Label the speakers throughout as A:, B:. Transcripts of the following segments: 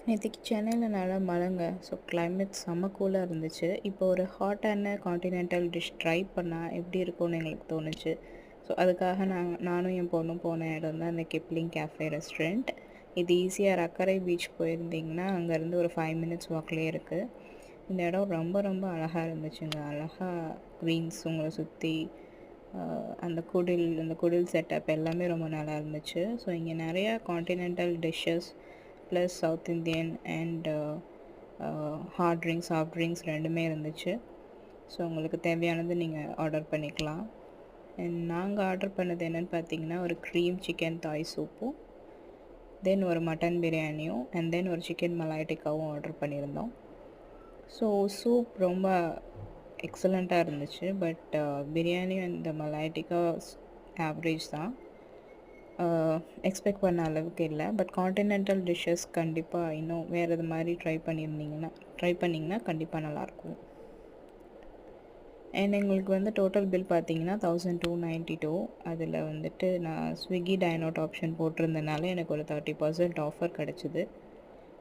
A: நேத்திக்கு சென்னையில நல்லா மழைங்க. ஸோ கிளைமேட் செம்ம கூலா இருந்துச்சு. இப்போ ஒரு ஹாட்டான கான்டினென்டல் டிஷ் ட்ரை பண்ணா எப்படி இருக்கும்னு எங்களுக்கு தோணுச்சு. ஸோ அதுக்காக நானும் என் பொண்ணும் போன இடம் தான் இந்த கிப்ளிங் கேஃபே ரெஸ்டாரண்ட். இது ஈஸியாக ரக்கரை பீச் போயிருந்தீங்கன்னா, அங்கேருந்து ஒரு 5 மினிட்ஸ் வாக்லேயே இருக்குது. இந்த இடம் ரொம்ப ரொம்ப அழகாக இருந்துச்சுங்க. அழகாக க்ரீன்ஸ் உங்களை சுற்றி அந்த குடில் செட்டப் எல்லாமே ரொம்ப நல்லா இருந்துச்சு. ஸோ இங்கே நிறையா continental dishes plus south Indian and hard drinks soft drinks ரெண்டுமே இருந்துச்சு. ஸோ உங்களுக்கு தேவையானது நீங்கள் ஆர்டர் பண்ணிக்கலாம். அண்ட் நாங்கள் ஆர்டர் பண்ணது என்னென்னு பார்த்தீங்கன்னா, ஒரு க்ரீம் சிக்கன் தாய் சூப்பும், தென் ஒரு மட்டன் பிரியாணியும், அண்ட் தென் ஒரு சிக்கன் மலாய் டிக்காவும் ஆர்டர் பண்ணியிருந்தோம். ஸோ சூப் ரொம்ப எக்ஸலண்ட்டாக இருந்துச்சு. பட் பிரியாணி அந்த மலாய் டிக்கா ஆவரேஜ் தான். எக்ஸ்பெக்ட் பண்ண அளவுக்கு இல்லை. பட் கான்டினென்டல் டிஷ்ஷஸ் கண்டிப்பாக இன்னும் வேறு இது மாதிரி ட்ரை பண்ணிங்கன்னா கண்டிப்பாக நல்லாயிருக்கும். அண்ட் எங்களுக்கு வந்து டோட்டல் பில் பார்த்தீங்கன்னா 1292. அதில் வந்துட்டு நான் ஸ்விக்கி டைனவுட் ஆப்ஷன் போட்டிருந்தனால எனக்கு ஒரு 30% ஆஃபர் கிடச்சிது.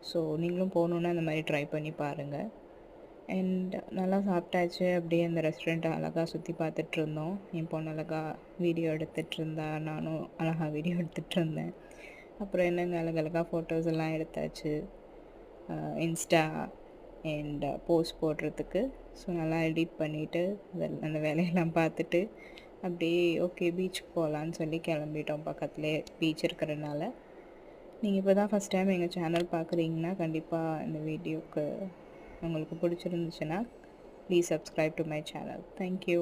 A: ஸோ நீங்களும் போகணுன்னா அந்த மாதிரி ட்ரை பண்ணி பாருங்கள். அண்ட் நல்லா சாப்பிட்டாச்சு. அப்படியே அந்த ரெஸ்டாரண்ட்டை அழகாக சுற்றி பார்த்துட்ருந்தோம். என் பொண்ணு அழகாக வீடியோ எடுத்துகிட்ருந்தா, நானும் அழகாக வீடியோ எடுத்துகிட்ருந்தேன். அப்புறம் என்னங்க அழகழகாக ஃபோட்டோஸ் எல்லாம் எடுத்தாச்சு இன்ஸ்டா அண்ட் போஸ்ட் போடுறதுக்கு. ஸோ நல்லா எடிட் பண்ணிவிட்டு அந்த வேலையெல்லாம் பார்த்துட்டு அப்படியே ஓகே பீச்சுக்கு போகலான்னு சொல்லி கிளம்பிட்டோம். பக்கத்துலேயே பீச் இருக்கிறதுனால. நீங்கள் இப்போ தான் ஃபஸ்ட் டைம் எங்கள் சேனல் பார்க்குறீங்கன்னா கண்டிப்பாக இந்த வீடியோவுக்கு உங்களுக்கு பிடிச்சிருந்துச்சுன்னா please subscribe to my channel. Thank you.